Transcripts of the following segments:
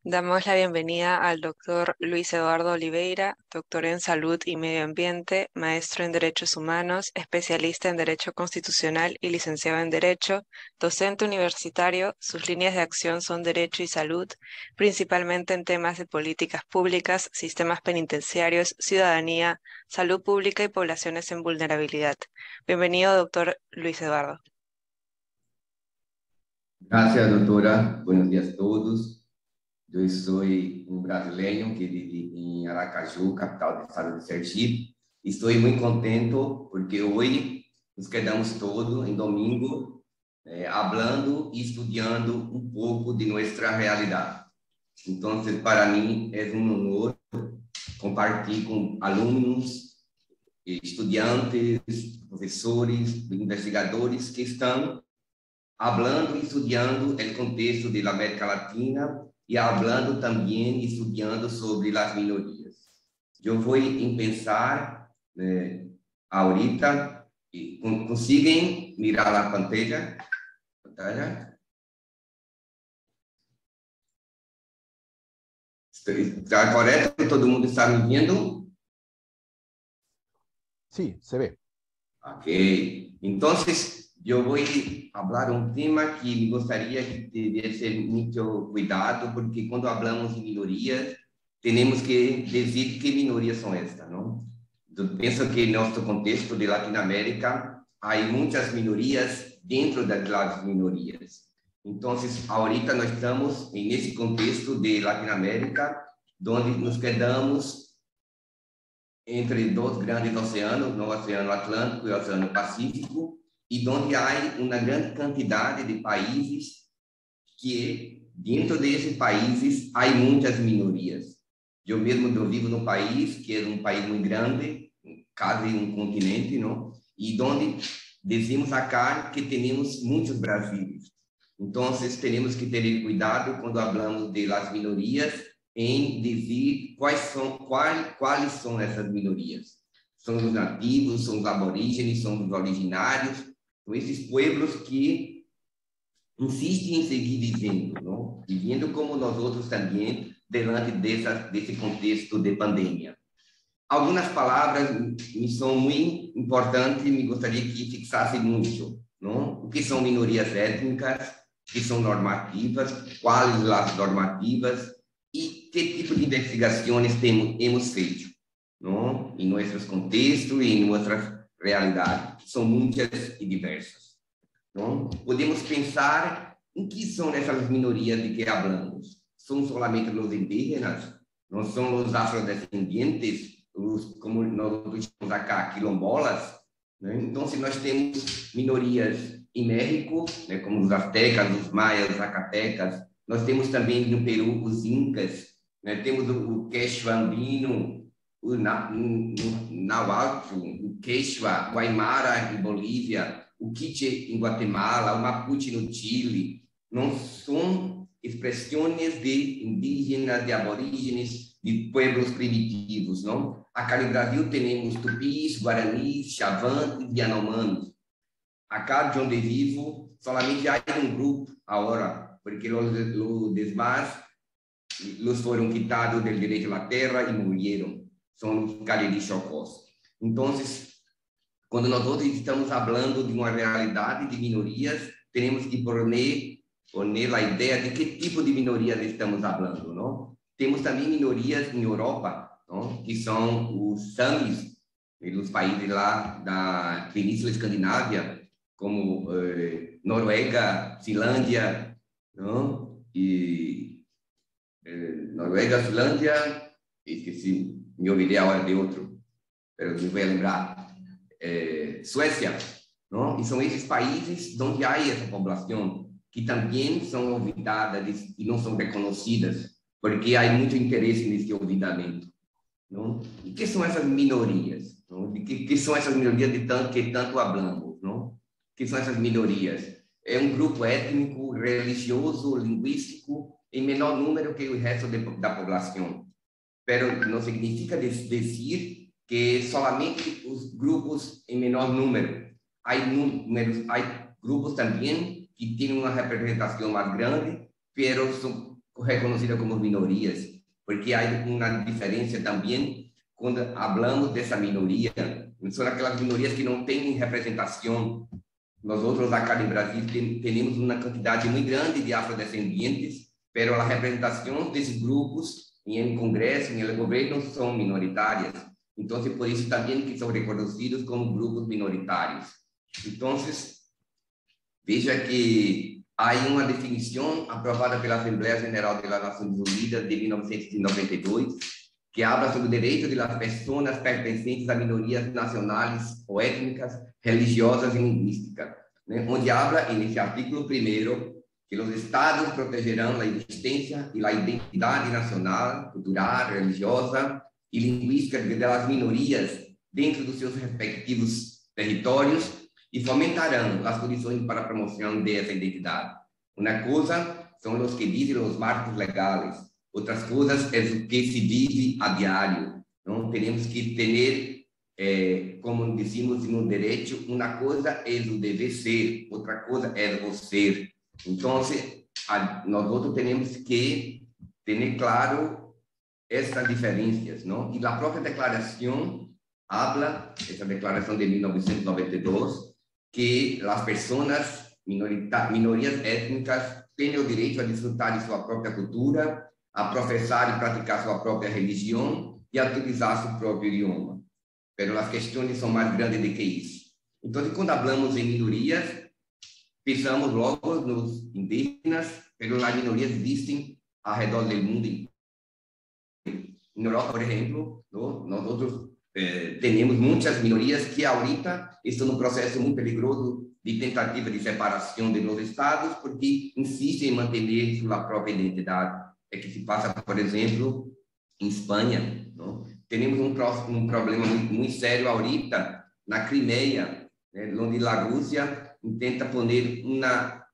Damos la bienvenida al doctor Luis Eduardo Oliveira, doctor en Salud y Medio Ambiente, maestro en Derechos Humanos, especialista en Derecho Constitucional y licenciado en Derecho, docente universitario. Sus líneas de acción son Derecho y Salud, principalmente en temas de políticas públicas, sistemas penitenciarios, ciudadanía, salud pública y poblaciones en vulnerabilidad. Bienvenido, doctor Luis Eduardo. Gracias, doutora. Buenos dias a todos. Eu sou brasileiro que vive em Aracaju, capital do estado de Sergipe. Estou muito contente porque hoje nos quedamos todos em domingo, hablando e estudando um pouco de nossa realidade. Então, para mim, é honor compartilhar com alunos, estudantes, professores, investigadores que estão hablando y estudiando el contexto de la América Latina y hablando también y estudiando sobre las minorías. Yo voy a pensar ahorita, ¿consiguen mirar la pantalla? ¿Está correcto? ¿Todo el mundo está me viendo? Sí, se ve. Ok. Entonces, eu vou falar um tema que gostaria que tivesse muito cuidado, porque quando falamos de minorias, temos que dizer que minorias são estas, não? Eu penso que em nosso contexto de Latinoamérica, há muitas minorias dentro das minorias. Então, ahorita nós estamos nesse contexto de Latinoamérica, onde nos quedamos entre dois grandes oceanos, o Oceano Atlântico e o Oceano Pacífico, e onde há uma grande quantidade de países que, dentro desses países, há muitas minorias. Eu mesmo vivo num país que é um país muito grande, quase um continente, não? E onde dizemos acá que temos muitos brasileiros. Então, temos que ter cuidado quando falamos de las minorias, em dizer quais são essas minorias. São os nativos, são os aborígenes, são os originários, são esses pueblos que insistem em seguir vivendo, não? Vivendo como nós outros também, diante desse contexto de pandemia. Algumas palavras me são muito importantes e me gostaria que fixasse muito, não? O que são minorias étnicas, o que são normativas, quais as normativas, e que tipo de investigações temos feito, não? Em nossos contextos e em nossas realidades, são muitas e diversas. Não? Podemos pensar em que são essas minorias de que falamos. São somente os indígenas? Não são os afrodescendentes, como nós chamamos acá, quilombolas? Né? Então, se nós temos minorias em México, né, como os aztecas, os maias, os zacatecas, nós temos também no Peru os incas, né? Temos o quechua andino, o nahuatl, o quechua, o aymara em Bolívia, o quiche em Guatemala, o mapuche no Chile. Não são expressões de indígenas, de aborígenes, de pueblos primitivos, não? Acá no Brasil temos tupis, guaranis, chavantes e yanomamis. Acá de onde vivo, solamente há um grupo agora, porque os demás los foram quitados del direito à terra e morreram. São os Cariri Chocós. Então, quando nós outros estamos falando de uma realidade de minorias, temos que poner a ideia de que tipo de minorias estamos falando, não? Temos também minorias em Europa, não? Que são os Samis, nos países lá da Península Escandinávia, como Noruega, Finlândia, não? E Noruega, Finlândia, esqueci, me ouvirei a hora de outro, mas não vou lembrar. Suécia, não? E são esses países onde há essa população que também são olvidadas e não são reconhecidas, porque há muito interesse nesse olvidamento, não? E que são essas minorias? Não? Que são essas minorias que tanto falamos, não? Que são essas minorias? É um grupo étnico, religioso, linguístico, em menor número que o resto da população. Pero não significa dizer que solamente os grupos em menor número. Há grupos também que têm uma representação mais grande, pero reconocidas como minorias, porque há uma diferença também quando falamos dessa minoria. São aquelas minorias que não têm representação. Nós outros acá no Brasil temos uma quantidade muito grande de afrodescendentes, mas a representação desses grupos em Congresso, em governo, são minoritárias. Então, por isso também que são reconhecidos como grupos minoritários. Então, veja que há uma definição aprovada pela Assembleia Geral das Nações Unidas de 1992, que habla sobre o direito das pessoas pertencentes a minorias nacionais ou étnicas, religiosas e linguísticas, né? Onde habla, nesse artículo 1º, que os estados protegerão a existência e a identidade nacional, cultural, religiosa e linguística das minorias dentro dos seus respectivos territórios e fomentarão as condições para a promoção dessa identidade. Uma coisa são os que dizem os marcos legais, outras coisas é o que se vive a diário. Não temos que ter, como dizemos no direito, uma coisa é o dever ser, outra coisa é o ser. Então, nós outros temos que ter claro essas diferenças, não? E a própria declaração habla, essa declaração de 1992, que as pessoas, minorias étnicas, têm o direito a desfrutar de sua própria cultura, a professar e praticar sua própria religião e a utilizar seu próprio idioma. Mas as questões são mais grandes do que isso. Então, quando falamos em minorias, pensamos logo nos indígenas, mas as minorias existem ao redor do mundo. Na Europa, por exemplo, nós outros temos muitas minorias que ahorita estão num processo muito perigoso de tentativa de separação de los estados, porque insistem em manter sua própria identidade. É que se passa, por exemplo, em Espanha, não? Temos um problema muito sério ahorita na Crimeia, né, onde a Rússia tenta pôr uma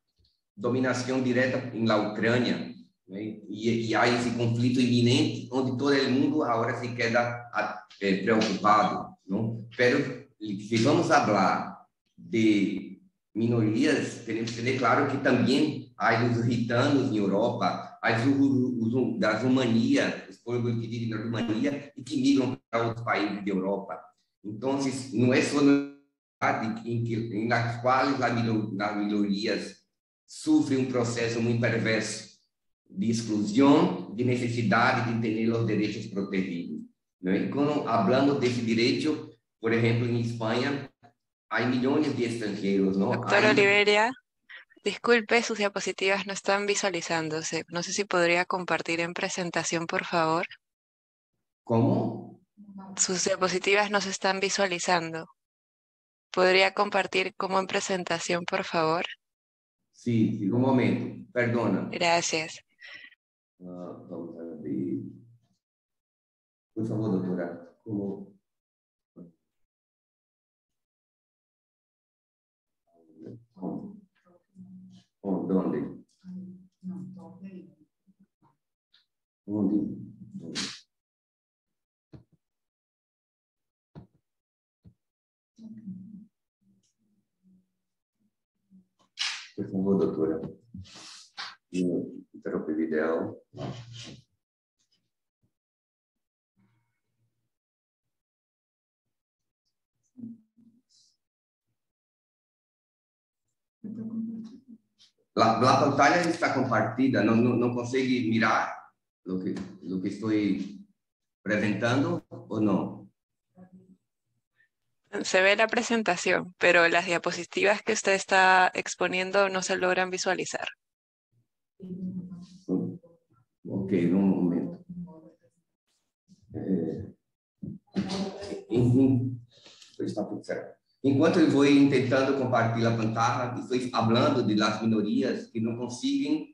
dominação direta na Ucrânia, né? E há esse conflito iminente onde todo mundo agora se queda preocupado, não? Pero se vamos falar de minorias, temos que ter claro que também há os gitanos em Europa, há os das Romania, os povos que vivem na Romania e que migram para outros países da Europa. Então, não é só nas quais as minorias sofrem um processo muito perverso de exclusão, de necessidade de ter os direitos protegidos. E quando falamos desse direito, por exemplo, em Espanha, há milhões de estrangeiros, não? Doctor Oliveira, disculpe, sus diapositivas no están visualizándose. No sé si podría compartir en presentación, por favor. ¿Cómo? Sus diapositivas no se están visualizando. ¿Podría compartir como en presentación, por favor? Sí, un momento, perdona. Gracias. Vamos a ver. Por favor, doctora, ¿cómo? ¿Dónde? ¿Dónde? Por favor, doutora. Interrompe o vídeo. A pantalla está compartida, não consegue mirar o que estou apresentando ou não? Se ve la presentación, pero las diapositivas que usted está exponiendo no se logran visualizar. Ok, un momento. Enfim, está tudo certo. Enquanto eu vou tentando compartilhar a pantalla, estou falando de las minorias que não conseguem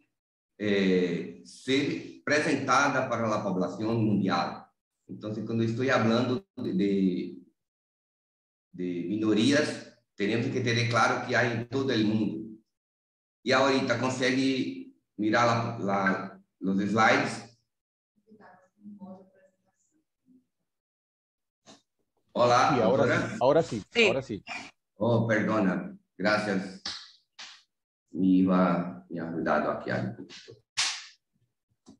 ser apresentadas para a população mundial. Então, quando estou falando de minorias, temos que ter claro que há em todo o mundo. E ahorita consegue mirar os slides? Olá, sí, doctora. Ahora sí, Sí. ahora sí. Oh, perdona. Gracias. Me ha ajudado aqui.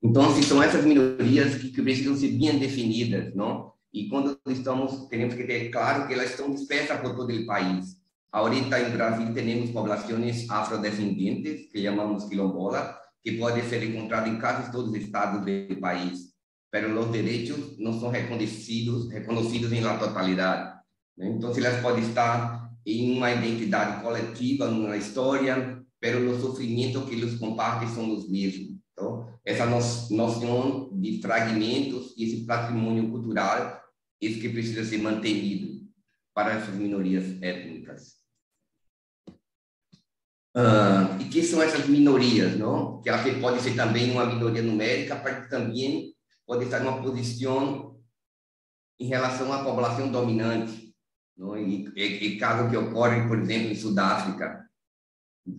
Então, são essas minorias que precisam ser bem definidas, não? E quando temos que ter claro que elas estão dispersas por todo o país. Ahorita em Brasil temos populações afrodescendentes, que chamamos quilombola, que podem ser encontradas em quase todos os estados do país, mas os direitos não são reconhecidos em la totalidade. Então, elas podem estar em uma identidade coletiva, numa história, mas os sofrimentos que eles compartem são os mesmos. Então, essa noção de fragmentos e esse patrimônio cultural, isso que precisa ser mantido para essas minorias étnicas. E que são essas minorias, não? Que ela pode ser também uma minoria numérica, mas também pode estar numa posição em relação à população dominante, não? E caso que ocorre, por exemplo, em Sudáfrica,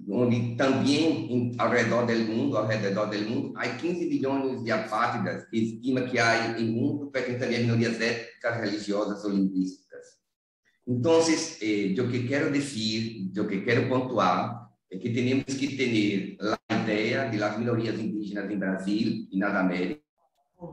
onde também ao redor do mundo, há 15 bilhões de apátridas, que estima que há em mundo, pertencendo a minorias étnicas, religiosas ou linguísticas. Então, o que quero dizer, o que quero pontuar, é que temos que ter a ideia de las minorias indígenas em Brasil e na América.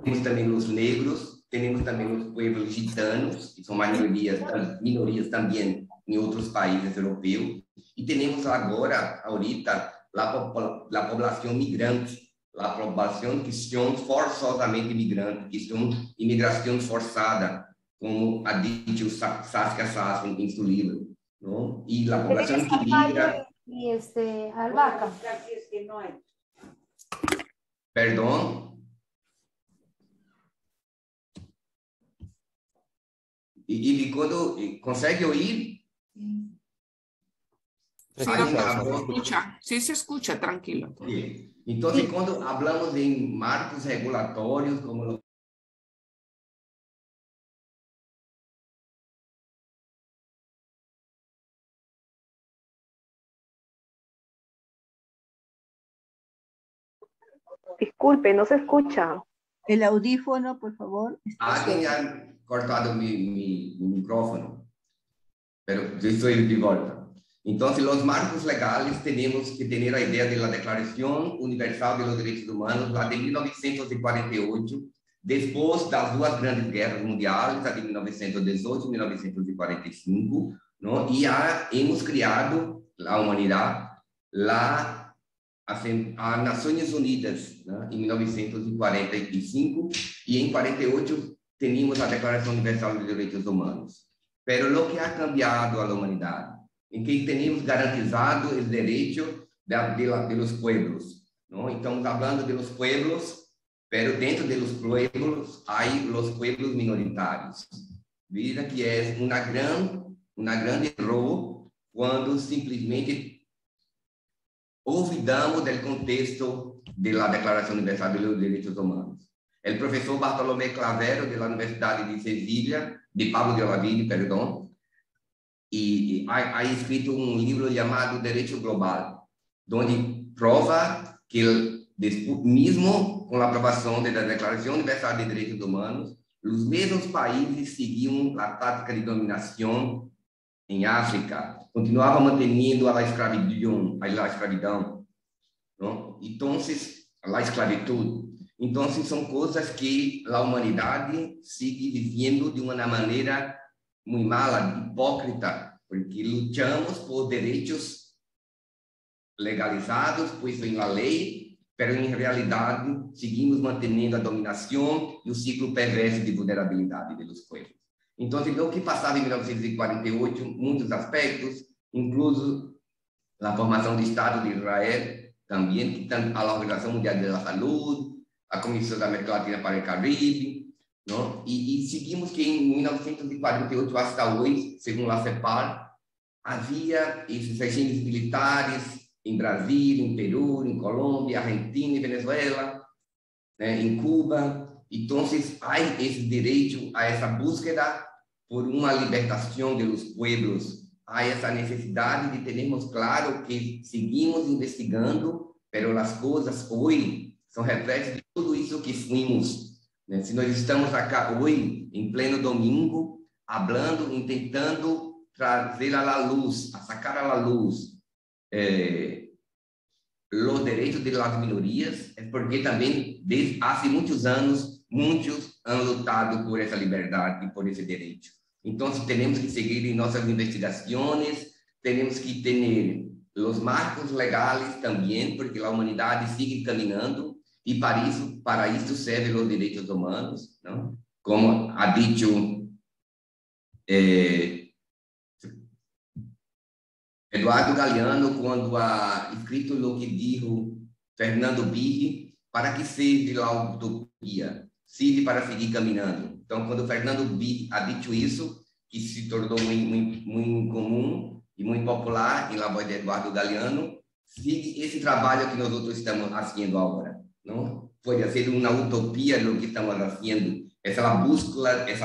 Temos também os negros, temos também os pueblos gitanos, que são minorias também em outros países europeus, e temos agora, ahorita, a população migrante, a população que são forçosamente migrantes, que são imigração forçada, como ha dicho Saskia Sass em seu livro, não? E a população que migra... Albahaca. Perdão? E quando consegue ouvir? Sí, se escucha, tranquilo. Sí. Entonces, cuando hablamos de marcos regulatorios, como Disculpe, no se escucha. El audífono, por favor. Alguien ha cortado mi micrófono, pero yo estoy de vuelta. Entonces, los marcos legales tenemos que tener la idea de la Declaración Universal de los Derechos Humanos, la de 1948, después de las dos grandes guerras mundiales, la de 1918 y 1945, ¿no? Y ya hemos creado, la humanidad, a Nações Unidas, né, em 1945, e em 48 teníamos a Declaração Universal dos Direitos Humanos. Pero lo que ha cambiado a la humanidad, em que temos garantizado o direito de los pueblos, ¿no? Estamos falando de los pueblos, pero dentro de los pueblos hay los pueblos minoritarios. Veja que é uma grande erro quando simplesmente olvidamos do contexto da Declaração Universal dos Direitos Humanos. O professor Bartolomé Clavero, da Universidade de Sevilha, de Pablo de Olavide, perdão, e ha escrito um livro chamado Direito Global, onde prova que, mesmo com a aprovação da Declaração Universal de Direitos Humanos, os mesmos países seguiam a tática de dominação em África, continuavam mantendo a escravidão, não? Então, a esclavitud. Então, são coisas que a humanidade sigue vivendo de uma maneira muito mala, hipócrita, porque lutamos por direitos legalizados, puestos em la lei, mas em realidade seguimos mantendo a dominação e o ciclo perverso de vulnerabilidade dos povos. Então, o que passava em 1948, muitos aspectos, incluso a formação do Estado de Israel, também, a Organização Mundial da Saúde, a Comissão da América Latina para o Caribe, não? E seguimos que em 1948 até hoje, segundo a CEPAL, havia esses regimes militares em Brasil, em Peru, em Colômbia, Argentina e Venezuela, né, em Cuba. Então, há esse direito a essa búsqueda por uma libertação dos pueblos. Há essa necessidade de termos claro que seguimos investigando, mas as coisas hoje são reflexos de tudo isso que fomos. Né? Se nós estamos aqui hoje, em pleno domingo, falando, tentando trazer à luz, a sacar à luz os direitos das minorias, é porque também desde há muitos anos, muitos han lutado por essa liberdade e por esse direito. Então, temos que seguir em nossas investigações, temos que ter os marcos legais também, porque a humanidade sigue caminhando, e para isso servem os direitos humanos, não? Como ha dicho Eduardo Galeano, quando ha escrito o que disse Fernando Birri, para que serve a utopia? Serve para seguir caminhando. Então, quando Fernando Birri ha dito isso, que se tornou muito comum e muito popular em la voz de Eduardo Galeano, sigue esse trabalho que nós outros estamos fazendo agora, não? Pode ser uma utopia o que estamos fazendo, essa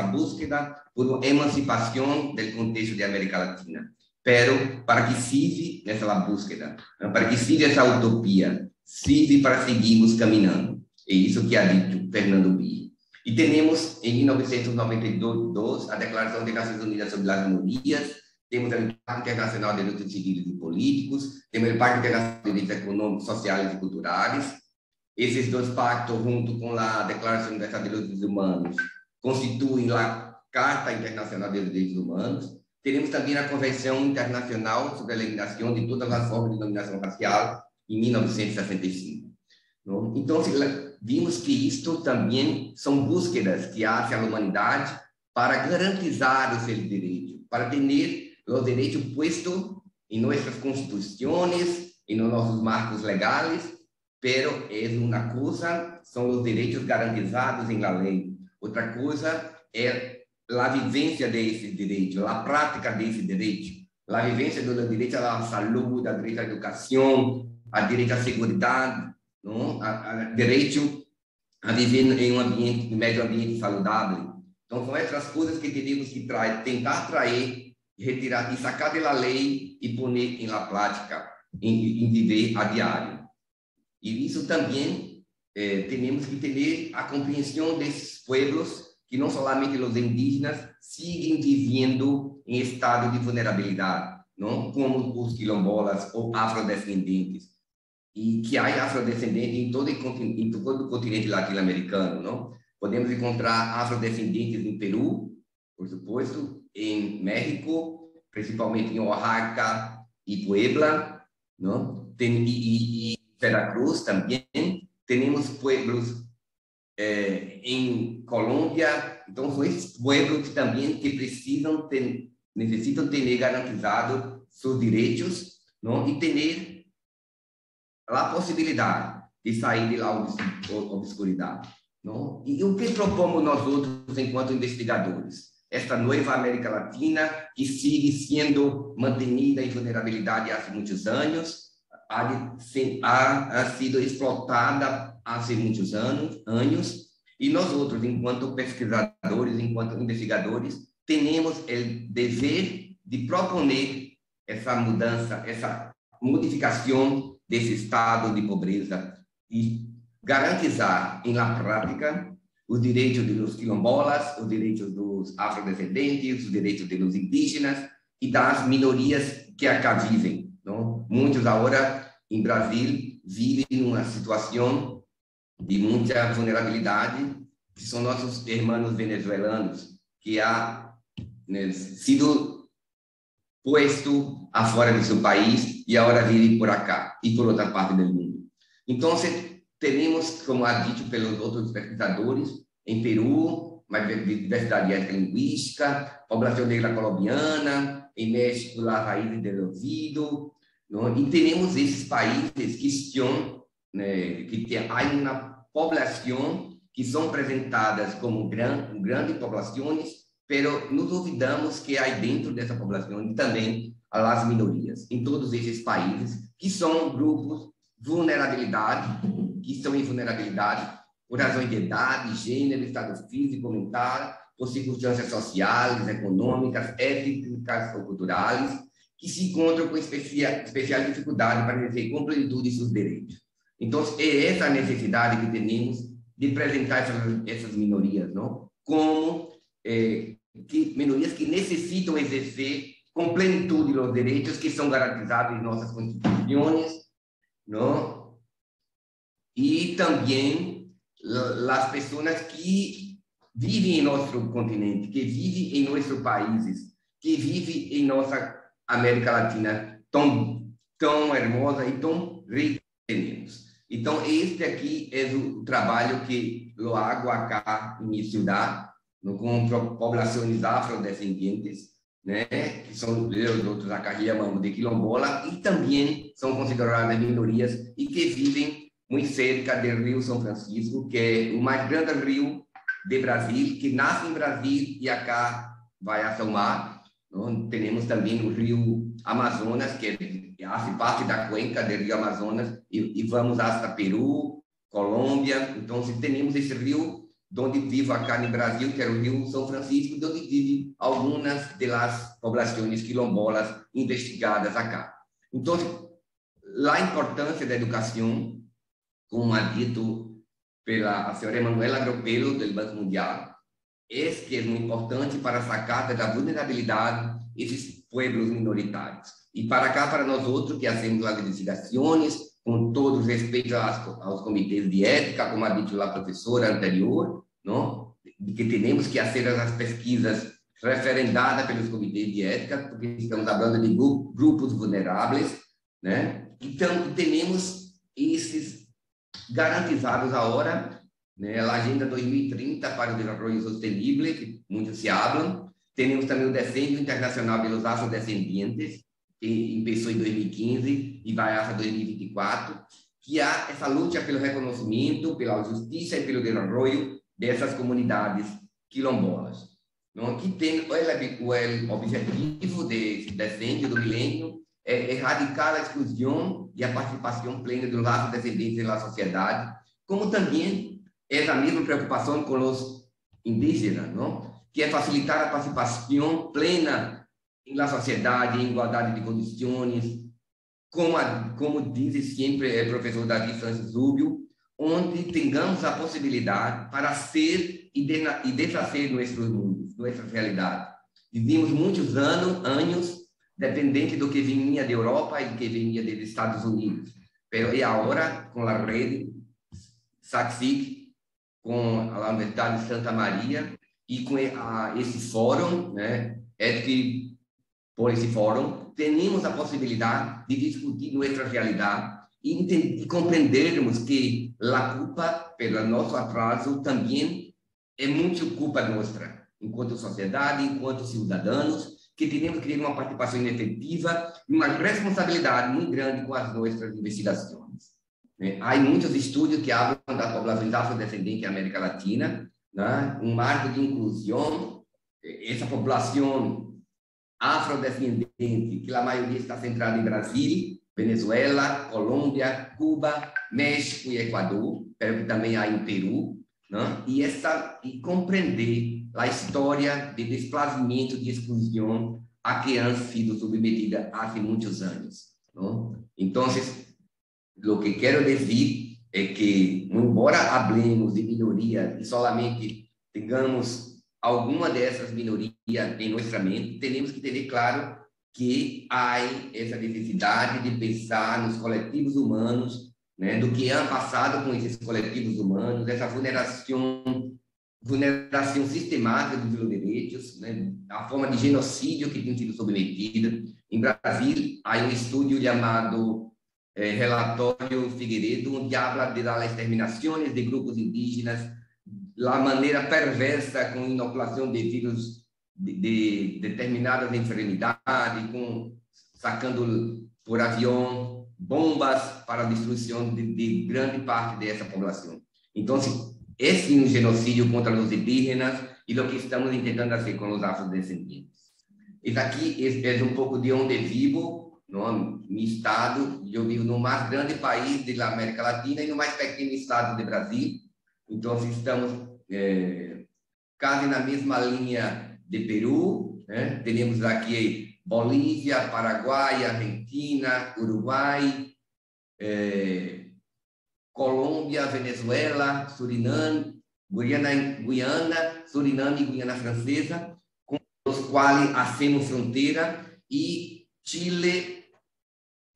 búsqueda por emancipação do contexto de América Latina. Pero para que sirva essa búsqueda, para que sirva essa utopia, sirva para seguirmos caminhando. É isso que ha dito Fernando Birri. E temos, em 1992, a Declaração das Nações Unidas sobre as Minorias, temos o Pacto Internacional de Direitos Civis e Políticos, temos o Pacto Internacional de Direitos Econômicos, Sociais e Culturais. Esses dois pactos, junto com a Declaração Universal de Direitos Humanos, constituem a Carta Internacional de Direitos Humanos. Teremos também a Convenção Internacional sobre a Eliminação de todas as formas de dominação racial, em 1965. Então, vimos que isto também são búsquedas que fazem a humanidade para garantizar os seus direitos, para ter os direitos postos em nossas constituições, em nossos marcos legais, pero é uma coisa, são os direitos garantizados em la lei. Outra coisa é a vivência desses direitos, a prática desses direitos, a vivência do direito à saúde, ao direito à educação, ao direito à segurança, ao direito a viver em um meio ambiente saudável. Então, são essas coisas que temos que tentar trazer, retirar e sacar da lei e pôr em la prática, em viver a diário. E isso também temos que ter a compreensão desses pueblos, que não somente os indígenas seguem vivendo em estado de vulnerabilidade, não? Como os quilombolas ou afrodescendentes, e que há afrodescendentes em todo o continente latino-americano, não? Podemos encontrar afrodescendentes em Peru, por suposto, em México, principalmente em Oaxaca e Puebla, não? E Veracruz também. Temos pueblos em Colômbia. Então, são esses pueblos também que necessitam ter garantizado seus direitos, não? E ter a possibilidade de sair da obscuridade, não? E o que propomos nós outros enquanto investigadores? Esta nova América Latina, que sigue sendo mantenida em vulnerabilidade há muitos anos, ha sido explotada há muitos anos, e nós outros, enquanto pesquisadores, enquanto investigadores, temos o dever de proponer essa mudança, essa modificação desse estado de pobreza e garantizar, na prática, os direitos dos quilombolas, os direitos dos afrodescendentes, os direitos dos indígenas e das minorias que acá vivem, não? Muitos agora em Brasil vivem numa situação de muita vulnerabilidade, que são nossos irmãos venezuelanos, que há sido posto afora de seu país e agora vivem por acá e por outra parte do mundo. Então, temos, como ha dito pelos outros pesquisadores, em Peru, uma diversidade étnica linguística, população negra colombiana, em México, a raiz do ouvido, não? E temos esses países que estão, que há uma população que são apresentadas como grandes populações, pero nos olvidamos que há dentro dessa população também as minorias, em todos esses países, que são grupos que estão em vulnerabilidade por razões de idade, gênero, estado físico, mental, por circunstâncias sociais, econômicas, étnicas ou culturais, que se encontram com especial dificuldade para exercer com plenitude seus direitos. Então, é essa a necessidade que temos de apresentar essas minorias, não? Como minorias que necessitam exercer com plenitude os direitos que são garantizados em nossas constituições, não? E também as pessoas que vivem em nosso continente, que vivem em nossos países, que vivem em nossa América Latina tão hermosa e tão rica que temos. Então, este aqui é o trabalho que eu hago acá em minha cidade, com populações afrodescendentes, né, que são os outros acá chamamos de quilombola, e também são consideradas minorias e que vivem muito cerca do Rio São Francisco, que é o mais grande rio de Brasil, que nasce em Brasil e acá vai a São Mar. Temos também o rio Amazonas, que faz parte da cuenca do rio Amazonas, e vamos até Peru, Colômbia. Então, temos esse rio onde vive acá no Brasil, que é o rio São Francisco, onde vivem algumas das populações quilombolas investigadas acá. Então, a importância da educação, como ha dito pela senhora Emanuela Gropello, do Banco Mundial, é que é muito importante para a sacada da vulnerabilidade desses pueblos minoritários. E para cá, para nós outros, que fazemos as investigações, com todo respeito aos comitês de ética, como ha dito a professora anterior, não? Que temos que fazer as pesquisas referendadas pelos comitês de ética, porque estamos falando de grupos vulneráveis, né? Então, temos esses garantizados agora, né? A Agenda 2030 para o Desenvolvimento Sustentável, que muitos se falam. Temos também o Decênio Internacional pelos Afrodescendentes, que começou em 2015 e vai até 2024, que há essa luta pelo reconhecimento, pela justiça e pelo desenvolvimento dessas comunidades quilombolas. Não? Que tem o objetivo desse decênio do milênio é erradicar a exclusão e a participação plena dos afrodescendentes na sociedade, como também é a mesma preocupação com os indígenas, não? Que é facilitar a participação plena na sociedade, em igualdade de condições, como diz sempre o professor Davi Sanches Rubio, onde tenhamos a possibilidade para ser e desfazer nossos mundos, nossa realidade. Vivimos muitos anos dependente do que vinha da Europa e que vinha dos Estados Unidos. E agora, com a rede SACSIC, com a Universidade de Santa Maria e com esse fórum, né, por esse fórum, temos a possibilidade de discutir nossa realidade e compreendermos que a culpa pelo nosso atraso também é muito culpa nossa, enquanto sociedade, enquanto cidadãos, que temos que ter uma participação efetiva e uma responsabilidade muito grande com as nossas investigações. Há muitos estudos que falam das populações afrodescendentes da América Latina, né? Um marco de inclusão, essa população afrodescendente, que a maioria está centrada em Brasil, Venezuela, Colômbia, Cuba, México e Equador, pero que também há em Peru, né? E compreender a história de desplazamento, de exclusão a que han sido submetida há muitos anos, não? Então, o que quero dizer é que, embora hablemos de minorias e solamente tenhamos alguma dessas minorias em nossa mente, temos que ter claro que há essa necessidade de pensar nos coletivos humanos, né, do que é passado com esses coletivos humanos, essa vulneração sistemática dos direitos, né, a forma de genocídio que tem sido submetida. Em Brasil, há um estudo chamado Relatório Figueiredo, onde habla das exterminações de grupos indígenas, a maneira perversa com inoculação de vírus de determinadas enfermidades, sacando por avião bombas para a destruição de grande parte dessa população. Então, esse é um genocídio contra os indígenas e o que estamos tentando fazer com os afrodescendentes. Isso aqui é um pouco de onde vivo, no meu estado. Eu vivo no mais grande país da América Latina e no mais pequeno estado do Brasil. Então, estamos quase na mesma linha de Peru, né? Temos aqui Bolívia, Paraguai, Argentina, Uruguai, Colômbia, Venezuela, Suriname, Guiana, Suriname e Guiana Francesa, com os quais hacemos fronteira, e Chile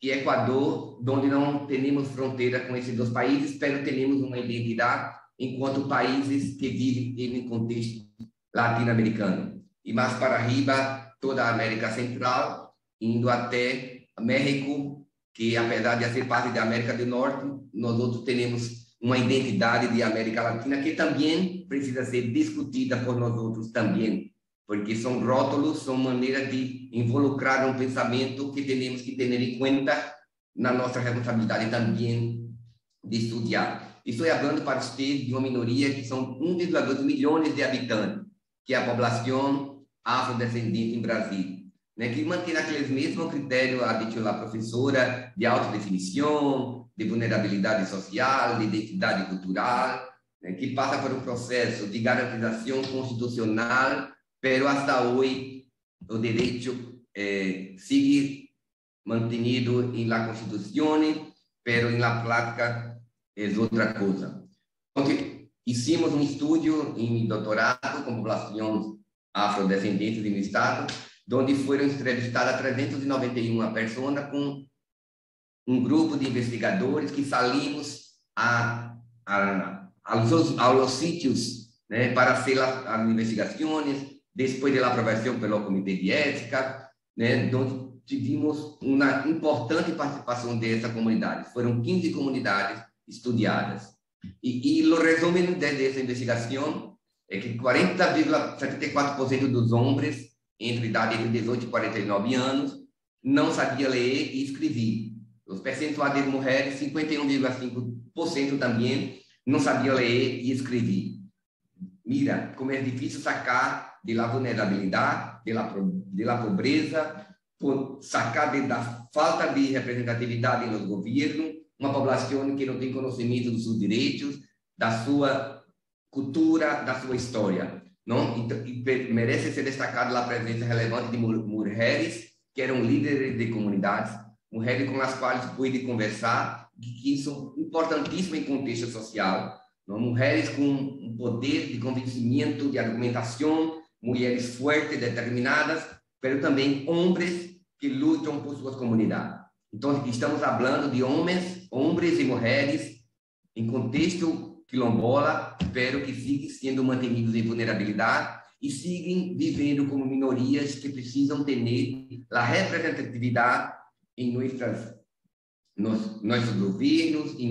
e Equador, onde não temos fronteira com esses dois países, mas temos uma identidade enquanto países que vivem em contexto latino-americano. E mais para arriba, toda a América Central, indo até México, que apesar de ser parte da América do Norte, nós outros temos uma identidade de América Latina que também precisa ser discutida por nós outros também, porque são rótulos, são maneiras de involucrar um pensamento que temos que ter em conta na nossa responsabilidade também de estudar. Estou falando para vocês de uma minoria que são 1,2 milhões de habitantes, que é a população afrodescendente em Brasil, né, que mantém aqueles mesmos critérios, a dito lá professora, de autodefinição, de vulnerabilidade social, de identidade cultural, né, que passa por um processo de garantização constitucional, pero hasta hoje o direito sigue mantenido em la Constituição, pero em la prática é outra coisa. Então, hicimos um estudo em doutorado com populações afrodescendentes no estado, onde foram entrevistadas 391 pessoas com um grupo de investigadores que saímos aos sítios, né, para fazer as investigações, depois da aprovação pelo Comitê de Ética, né, onde tivemos uma importante participação dessa comunidade. Foram 15 comunidades estudadas. E o resumo dessa investigação é que 40,74% dos homens entre idade de 18 e 49 anos não sabia ler e escrever. Os percentuais de mulheres, 51,5% também não sabia ler e escrever. Mira, como é difícil sacar da vulnerabilidade, da pobreza, sacar da falta de representatividade nos governos, uma população que não tem conhecimento dos seus direitos, da sua cultura, da sua história. Não? E merece ser destacada a presença relevante de mulheres que eram líderes de comunidades, mulheres com as quais pude conversar, que são importantíssimas em contexto social, não? Mulheres com um poder de convencimento, de argumentação, mulheres fortes, determinadas, mas também homens que lutam por suas comunidades. Então, estamos falando de homens e mulheres em contexto quilombola, espero que sigam sendo mantenidos em vulnerabilidade e sigam vivendo como minorias que precisam ter a representatividade em nossos governos e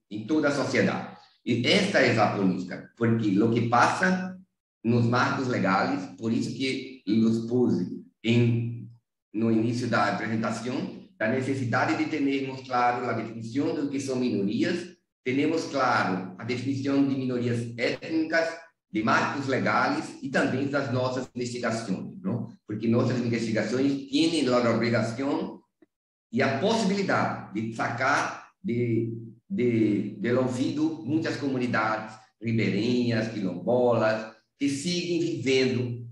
em toda a sociedade. E esta é a política, porque o que passa nos marcos legais, por isso que os puse no início da apresentação, da necessidade de termos claro a definição do que são minorias, temos claro a definição de minorias étnicas, de marcos legais e também das nossas investigações, não? Porque nossas investigações têm a obrigação e a possibilidade de sacar do ouvido muitas comunidades ribeirinhas, quilombolas, que seguem vivendo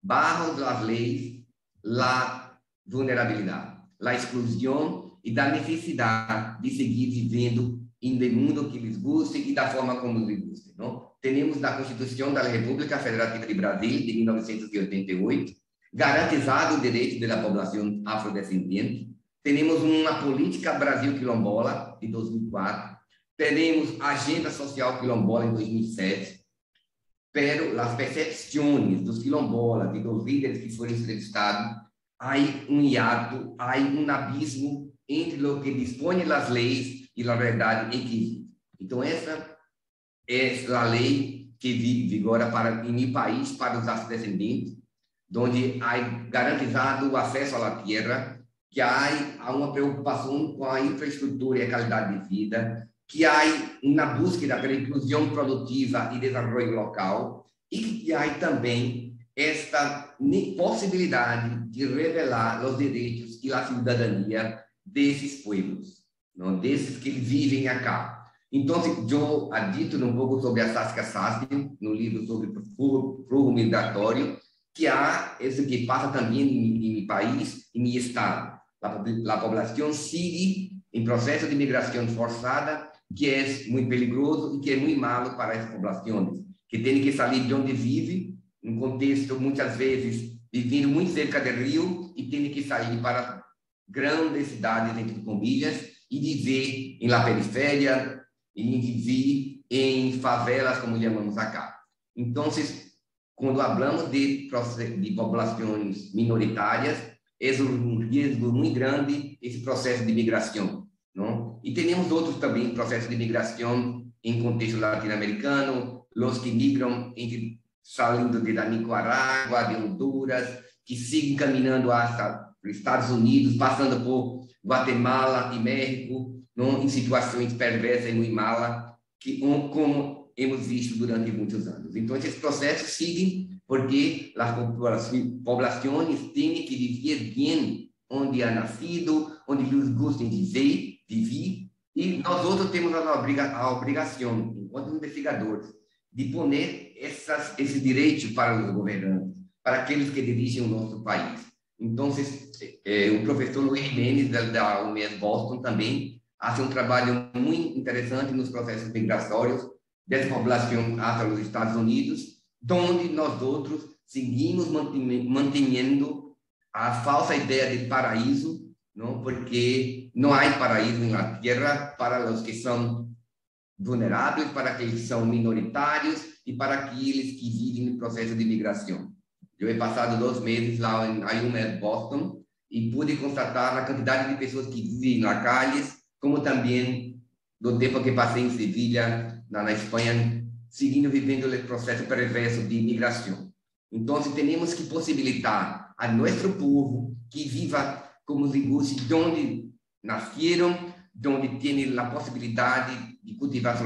bajo as leis a vulnerabilidade, a exclusão e da necessidade de seguir vivendo em um mundo que lhes guste e da forma como lhes guste. Não? Temos na Constituição da República Federativa de Brasil, de 1988, garantizado o direito da população afrodescendente. Temos uma política Brasil quilombola, de 2004. Temos a Agenda Social Quilombola, em 2007. Pero as percepções dos quilombolas e dos líderes que foram entrevistados, há um hiato, há um abismo entre o que dispõe as leis e a verdade em que vive. Então, essa é a lei que vigora em meu país para os afrodescendentes, onde há garantizado o acesso à terra, que há uma preocupação com a infraestrutura e a qualidade de vida, que há uma busca pela inclusão produtiva e desenvolvimento local, e que há também esta possibilidade de revelar os direitos e a cidadania desses povos, não? Desses que vivem acá. Então, eu adito um pouco sobre a Saskia Sassen, no livro sobre fluxo migratório, que há isso que passa também em meu país, em meu estado. A população sigue em processo de migração forçada, que é muito perigoso e que é muito malo para as populações, que tem que sair de onde vive, em contexto, muitas vezes, vivendo muito cerca do rio, e tem que sair para grandes cidades, entre comilhas, e viver em la periferia, e viver em favelas, como chamamos acá. Então, quando falamos de populações minoritárias, é um risco muito grande esse processo de migração, não? E temos outros também processos de migração em contexto latino-americano, os que migram saindo de Nicarágua, de Honduras, que seguem caminhando hasta os Estados Unidos, passando por Guatemala e México, não? Em situações perversas no Himala, como hemos visto durante muitos anos. Então, esses processos seguem porque as populações têm que viver bem onde ha nascido, onde eles gostam de viver, e nós outros temos a obrigação, enquanto investigadores, de poner esses direitos para os governantes, para aqueles que dirigem o nosso país. Então, o professor Luiz Jiménez, da UMS Boston, também faz um trabalho muito interessante nos processos migratórios dessa população até os Estados Unidos, onde nós outros seguimos mantendo a falsa ideia de paraíso, não? Porque não há paraíso na Terra para os que são vulneráveis, para aqueles que são minoritários e para aqueles que vivem no processo de migração. Eu he passado 2 meses lá em UMS Boston e pude constatar a quantidade de pessoas que vivem nas calles, como também do tempo que passei em Sevilha, na Espanha, seguindo vivendo o processo perverso de migração. Então, temos que possibilitar a nosso povo que viva como os de onde nasceram, onde tem a possibilidade de cultivar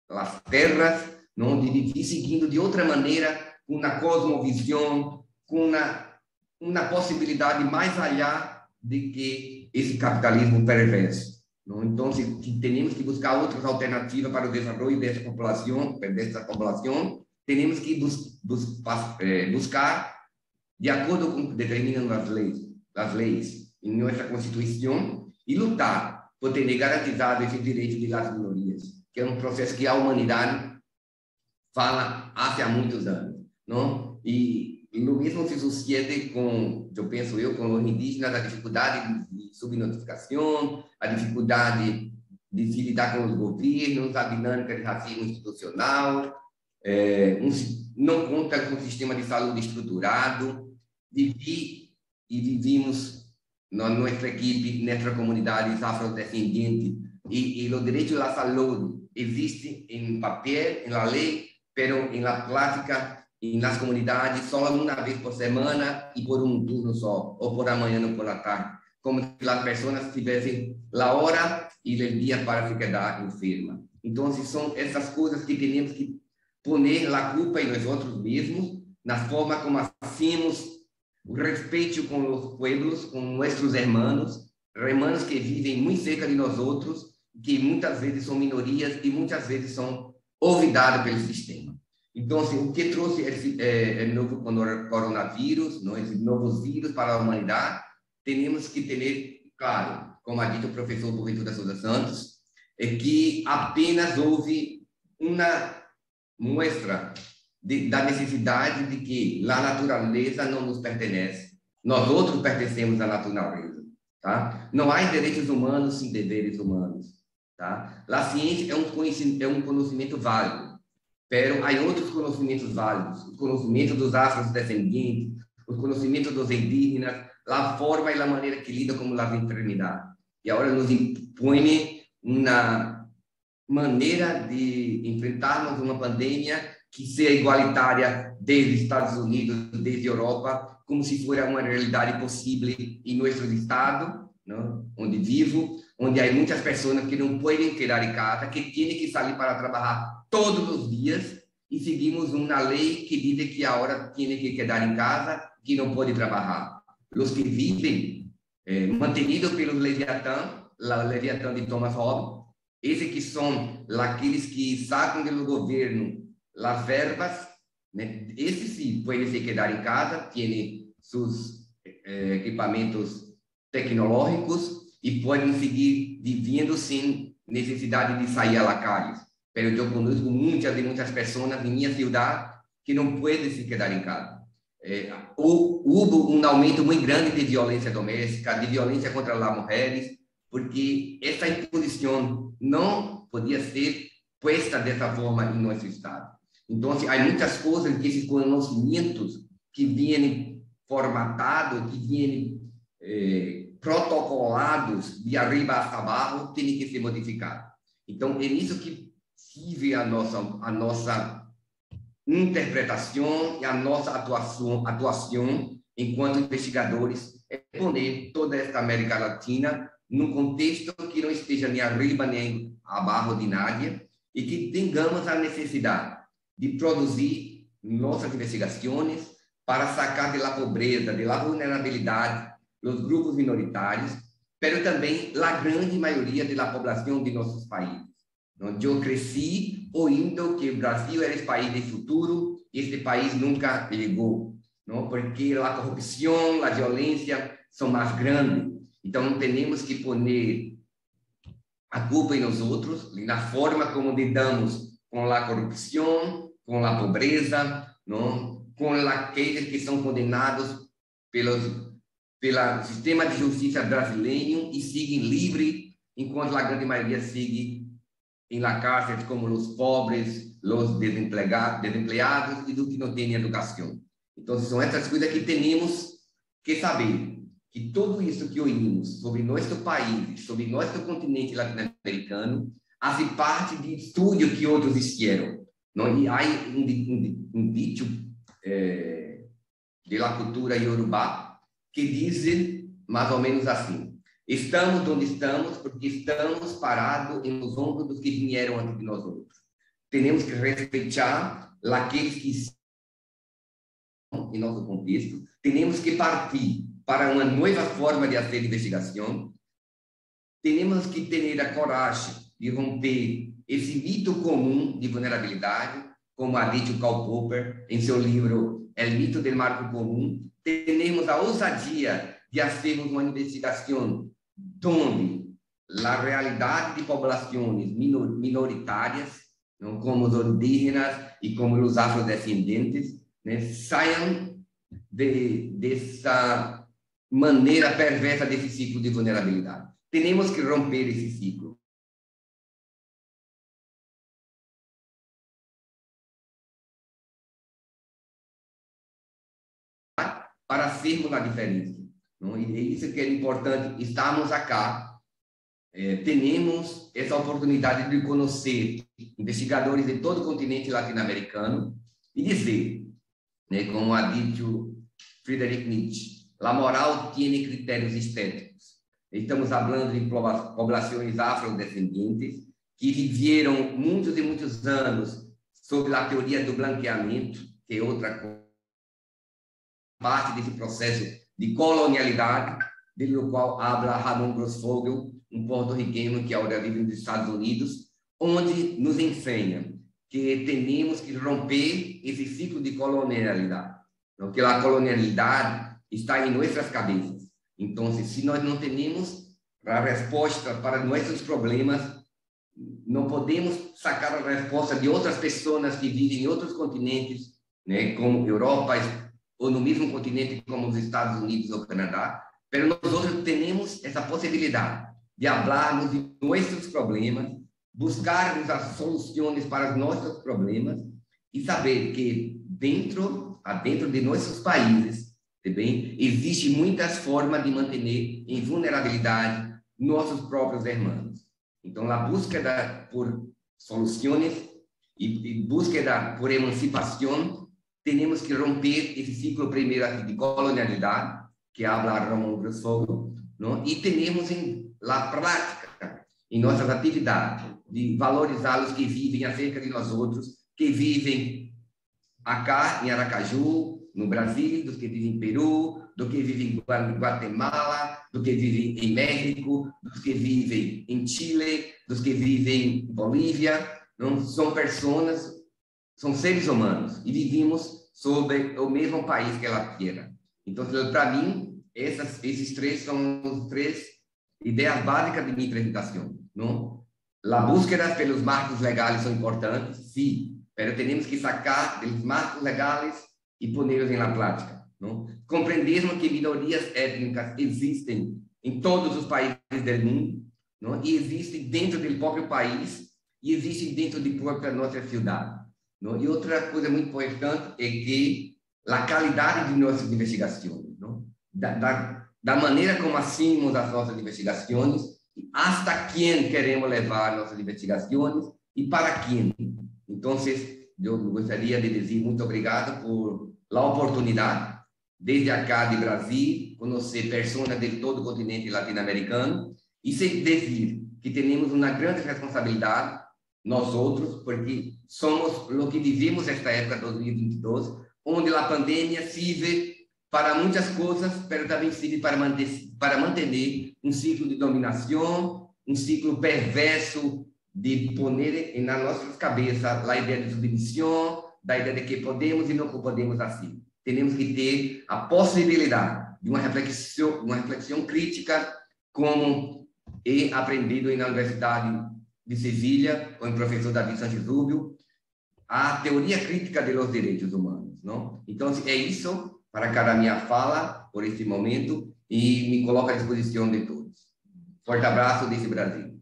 as terras, não? De viver seguindo de outra maneira, com uma cosmovisão, com uma possibilidade mais allá de que esse capitalismo perverso. Não? Então, temos que buscar outras alternativas para o desenvolvimento dessa população, temos que buscar, de acordo com o que determinam as leis em nossa Constituição, e lutar por ter garantizado esse direito das minorias, que é um processo que a humanidade fala há muitos anos. Não? E o mesmo se sucede com, eu penso com os indígenas, a dificuldade de subnotificação, a dificuldade de se lidar com os governos, a dinâmica de racismo institucional, não conta com o sistema de saúde estruturado, e vivimos na nossa equipe, nessas comunidades afrodescendentes, e o direito à saúde existe em papel, em la lei, pero em la prática, nas comunidades, só uma vez por semana e por um turno só, ou por amanhã ou por la tarde, como se as pessoas tivessem a hora e o dia para se quedar enferma. Então, são essas coisas que temos que poner a culpa em nós outros mesmos, na forma como hacemos o respeito com os pueblos, com nossos hermanos que vivem muito cerca de nós outros, que muitas vezes são minorias e muitas vezes são olvidados pelo sistema. Então, o que trouxe esse novo coronavírus, esses novos vírus para a humanidade, temos que ter, claro, como ha dito o professor Boaventura Souza Santos, é que apenas houve uma mostra da necessidade de que a natureza não nos pertence, nós outros pertencemos à natureza, tá? Não há direitos humanos sem deveres humanos, tá? A ciência é um conhecimento válido, pero há outros conhecimentos válidos, o conhecimento dos afrodescendentes, o conhecimento dos indígenas, a forma e a maneira que lidam com as enfermidades. E agora nos impõe uma maneira de enfrentarmos uma pandemia que seja igualitária desde Estados Unidos, desde Europa, como se fosse uma realidade possível em nosso estado, não? Onde vivo, onde há muitas pessoas que não podem quedar em casa, que têm que sair para trabalhar todos os dias, e seguimos uma lei que diz que agora tem que quedar em casa, que não pode trabalhar. Os que vivem mantenidos pelo Leviatã de Thomas Hobbes, esses que são aqueles que sacam do governo as verbas, né? Esses sim podem se quedar em casa, têm seus equipamentos tecnológicos e podem seguir vivendo sem necessidade de sair à calle. Mas eu conheço muitas pessoas em minha cidade que não podem se quedar em casa. Houve um aumento muito grande de violência doméstica, de violência contra as mulheres, porque essa imposição não podia ser puesta dessa forma em nosso Estado. Então, há muitas coisas que esses conhecimentos que vêm formatados, que vêm protocolados de arriba a abaixo, têm que ser modificados. Então, é nisso que vive a nossa interpretação e a nossa atuação enquanto investigadores, é poner toda esta América Latina num contexto que não esteja nem arriba nem abaixo de nada e que tenhamos a necessidade de produzir nossas investigações para sacar da pobreza, da vulnerabilidade, os grupos minoritários, mas também a grande maioria da população de nossos países. Eu cresci ouvindo que o Brasil era esse país de futuro e este país nunca chegou, não? Porque a corrupção, a violência são mais grandes. Então, temos que pôr a culpa em nós outros, na forma como lidamos com a corrupção, com a pobreza, não? Com aqueles que são condenados pelo sistema de justiça brasileiro e seguem livres, enquanto a grande maioria segue em la cárcel, como os pobres, os desempregados e do que não têm educação. Então, são essas coisas que temos que saber, que tudo isso que ouvimos sobre nosso país, sobre nosso continente latino-americano, faz parte de estudo que outros fizeram. Não? E há um dito da cultura iorubá que diz mais ou menos assim: estamos onde estamos porque estamos parados nos ombros dos que vieram antes de nós outros. Temos que respeitar aqueles que estão em nosso contexto. Temos que partir para uma nova forma de fazer investigação. Temos que ter a coragem de romper esse mito comum de vulnerabilidade, como ha dito Karl Popper em seu livro El Mito del Marco Comum. Temos a ousadia de fazermos uma investigação onde a realidade de populações minoritárias, não, como os indígenas e como os afrodescendentes, né, saiam dessa maneira perversa desse ciclo de vulnerabilidade. Temos que romper esse ciclo. Para sermos a diferença. Não? E é isso que é importante. Estamos aqui, temos essa oportunidade de conhecer investigadores de todo o continente latino-americano e dizer, né, como ha dito Friedrich Nietzsche, a moral tem critérios estéticos. Estamos falando de populações afrodescendentes que viveram muitos e muitos anos sob a teoria do branqueamento, que é outra parte desse processo de colonialidade, do qual habla Ramon Grossfogel, um porto-riqueno que agora vive nos Estados Unidos, onde nos ensina que temos que romper esse ciclo de colonialidade, porque a colonialidade está em nossas cabeças. Então, se nós não temos a resposta para nossos problemas, não podemos sacar a resposta de outras pessoas que vivem em outros continentes, né, como Europa, ou no mesmo continente como os Estados Unidos ou Canadá, mas nós outros temos essa possibilidade de falarmos de nossos problemas, buscarmos as soluções para os nossos problemas e saber que dentro de nossos países também existe muitas formas de manter em vulnerabilidade nossos próprios irmãos. Então, a búsqueda por soluções e búsqueda por emancipação, temos que romper esse ciclo primeiro de colonialidade, que habla Ramon Grossfogel, não? E temos na prática, em nossas atividades, de valorizar os que vivem acerca de nós outros, que vivem acá em Aracaju, no Brasil, dos que vivem em Peru, do que vivem em Guatemala, do que vivem em México, dos que vivem em Chile, dos que vivem em Bolívia. Não são pessoas, são seres humanos e vivemos sobre o mesmo país que ela queira. Então, para mim, esses três são os três ideias básicas de minha apresentação. Não? A búsqueda pelos marcos legais são importantes, sim, mas temos que sacar dos marcos legais e pô-los na prática. Não? Compreendermos que minorias étnicas existem em todos os países do mundo, não? E existem dentro do próprio país e existem dentro de própria nossa cidade. Não? E outra coisa muito importante é que a qualidade de nossas investigações, não? Da maneira como assumimos as nossas investigações, hasta quem queremos levar nossas investigações e para quem. Então, eu gostaria de dizer muito obrigado por a oportunidade, desde acá de Brasil, conhecer pessoas de todo o continente latino-americano e dizer que temos uma grande responsabilidade, nós outros, porque somos o que vivemos esta época de 2022, onde a pandemia serve para muitas coisas, mas também serve para manter um ciclo de dominação, um ciclo perverso de poner nas nossas cabeças a ideia de submissão, da ideia de que podemos e não podemos assim. Temos que ter a possibilidade de uma reflexão crítica, como he aprendido na Universidade de Sevilha, com o professor David Sánchez Rubio, a teoria crítica dos direitos humanos. Não? Então, é isso para cada minha fala por este momento e me coloco à disposição de todos. Forte abraço desse Brasil.